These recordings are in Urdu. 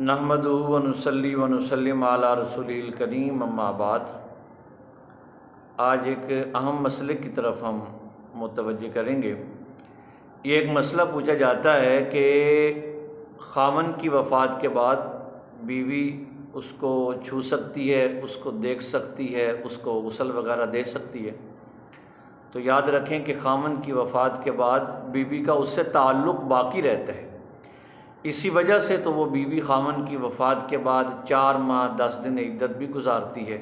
نحمدہ ونصلی ونسلم علی رسولہ الکریم اما بعد۔ آج ایک اہم مسئلے کی طرف ہم متوجہ کریں گے۔ یہ ایک مسئلہ پوچھا جاتا ہے کہ خاوند کی وفات کے بعد بیوی اس کو چھو سکتی ہے، اس کو دیکھ سکتی ہے، اس کو غسل وغیرہ دے سکتی ہے؟ تو یاد رکھیں کہ خاوند کی وفات کے بعد بیوی کا اس سے تعلق باقی رہتا ہے۔ اسی وجہ سے تو وہ بیوی خاوند کی وفات کے بعد 4 ماہ 10 دن عدت بھی گزارتی ہے۔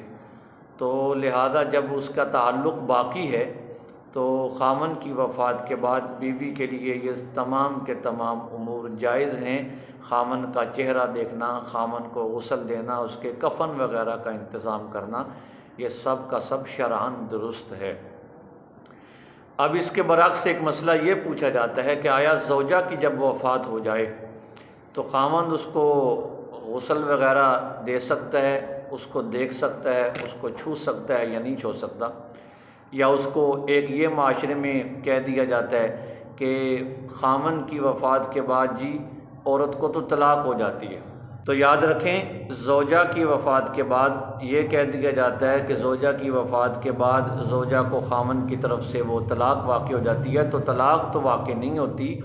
تو لہذا جب اس کا تعلق باقی ہے تو خاوند کی وفات کے بعد بیوی کے لیے یہ تمام کے تمام امور جائز ہیں۔ خاوند کا چہرہ دیکھنا، خاوند کو غسل دینا، اس کے کفن وغیرہ کا انتظام کرنا، یہ سب کا سب شرعاً درست ہے۔ اب اس کے برعکس ایک مسئلہ یہ پوچھا جاتا ہے کہ آیا زوجہ کی جب وفات ہو جائے تو خاوند اس کو غسل وغیرہ دے سکتا ہے، اس کو دیکھ سکتا ہے، اس کو چھو سکتا ہے یا نہیں چھو سکتا؟ یا اس کو ایک یہ معاشرے میں کہہ دیا جاتا ہے کہ خاوند کی وفات کے بعد جی عورت کو تو طلاق ہو جاتی ہے۔ تو یاد رکھیں زوجہ کی وفات کے بعد یہ کہہ دیا جاتا ہے کہ زوجہ کی وفات کے بعد زوجہ کو خاوند کی طرف سے وہ طلاق واقع ہو جاتی ہے، تو طلاق تو واقع نہیں ہوتی،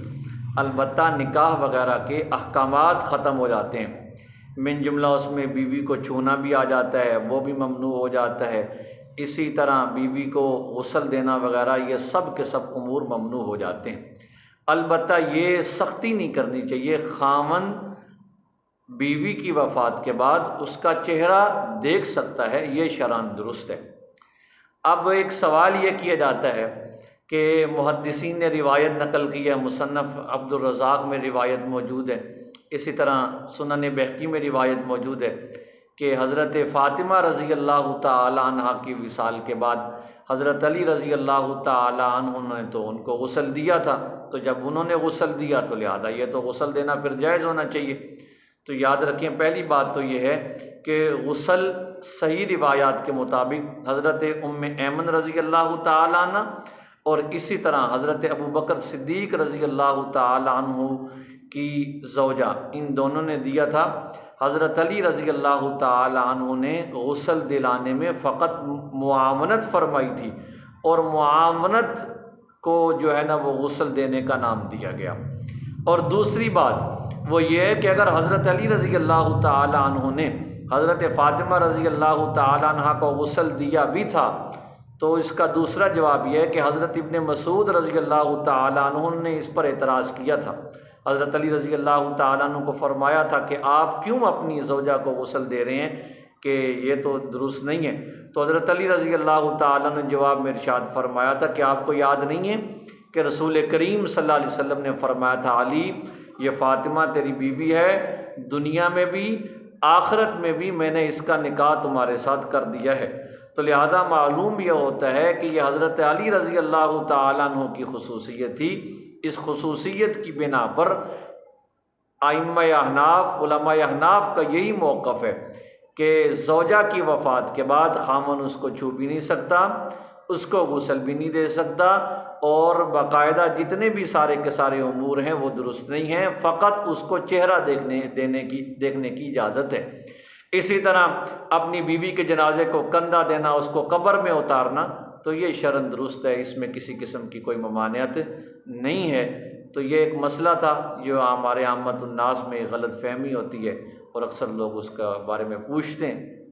البتہ نکاح وغیرہ کے احکامات ختم ہو جاتے ہیں۔ من جملہ اس میں بیوی کو چھونا بھی آ جاتا ہے، وہ بھی ممنوع ہو جاتا ہے۔ اسی طرح بیوی کو غسل دینا وغیرہ یہ سب کے سب امور ممنوع ہو جاتے ہیں۔ البتہ یہ سختی نہیں کرنی چاہیے، خاوند بیوی کی وفات کے بعد اس کا چہرہ دیکھ سکتا ہے، یہ شرعاً درست ہے۔ اب ایک سوال یہ کیا جاتا ہے کہ محدثین نے روایت نقل کی ہے، مصنف عبد الرزاق میں روایت موجود ہے، اسی طرح سنن بہقی میں روایت موجود ہے کہ حضرت فاطمہ رضی اللہ تعالی عنہ کی وصال کے بعد حضرت علی رضی اللہ تعالی عنہ نے تو ان کو غسل دیا تھا، تو جب انہوں نے غسل دیا تو لہذا یہ تو غسل دینا پھر جائز ہونا چاہیے۔ تو یاد رکھیں پہلی بات تو یہ ہے کہ غسل صحیح روایات کے مطابق حضرت ام ایمن رضی اللہ تعالی عنہ اور اسی طرح حضرت ابو بکر صدیق رضی اللہ تعالی عنہ کی زوجہ، ان دونوں نے دیا تھا۔ حضرت علی رضی اللہ تعالی عنہ نے غسل دلانے میں فقط معاونت فرمائی تھی، اور معاونت کو جو ہے نا وہ غسل دینے کا نام دیا گیا۔ اور دوسری بات وہ یہ ہے کہ اگر حضرت علی رضی اللہ تعالی عنہ نے حضرت فاطمہ رضی اللہ تعالی عنہ کو غسل دیا بھی تھا تو اس کا دوسرا جواب یہ ہے کہ حضرت ابن مسعود رضی اللہ تعالی عنہ نے اس پر اعتراض کیا تھا۔ حضرت علی رضی اللہ تعالی عنہ کو فرمایا تھا کہ آپ کیوں اپنی زوجہ کو غسل دے رہے ہیں کہ یہ تو درست نہیں ہے؟ تو حضرت علی رضی اللہ تعالی عنہ نے جواب میں ارشاد فرمایا تھا کہ آپ کو یاد نہیں ہے کہ رسول کریم صلی اللہ علیہ وسلم نے فرمایا تھا علی یہ فاطمہ تیری بیوی ہے، دنیا میں بھی آخرت میں بھی میں نے اس کا نکاح تمہارے ساتھ کر دیا ہے۔ تو لہذا معلوم یہ ہوتا ہے کہ یہ حضرت علی رضی اللہ تعالی عنہ کی خصوصیت تھی۔ اس خصوصیت کی بنا پر ائمہ احناف، علماء احناف کا یہی موقف ہے کہ زوجہ کی وفات کے بعد خاوند اس کو چھو بھی نہیں سکتا، اس کو غسل بھی نہیں دے سکتا، اور باقاعدہ جتنے بھی سارے کے سارے امور ہیں وہ درست نہیں ہیں، فقط اس کو چہرہ دیکھنے کی اجازت ہے۔ اسی طرح اپنی بیوی کے جنازے کو کندھا دینا، اس کو قبر میں اتارنا، تو یہ شرعاً درست ہے، اس میں کسی قسم کی کوئی ممانعت نہیں ہے۔ تو یہ ایک مسئلہ تھا جو ہمارے عامت الناس میں غلط فہمی ہوتی ہے اور اکثر لوگ اس کا بارے میں پوچھتے ہیں۔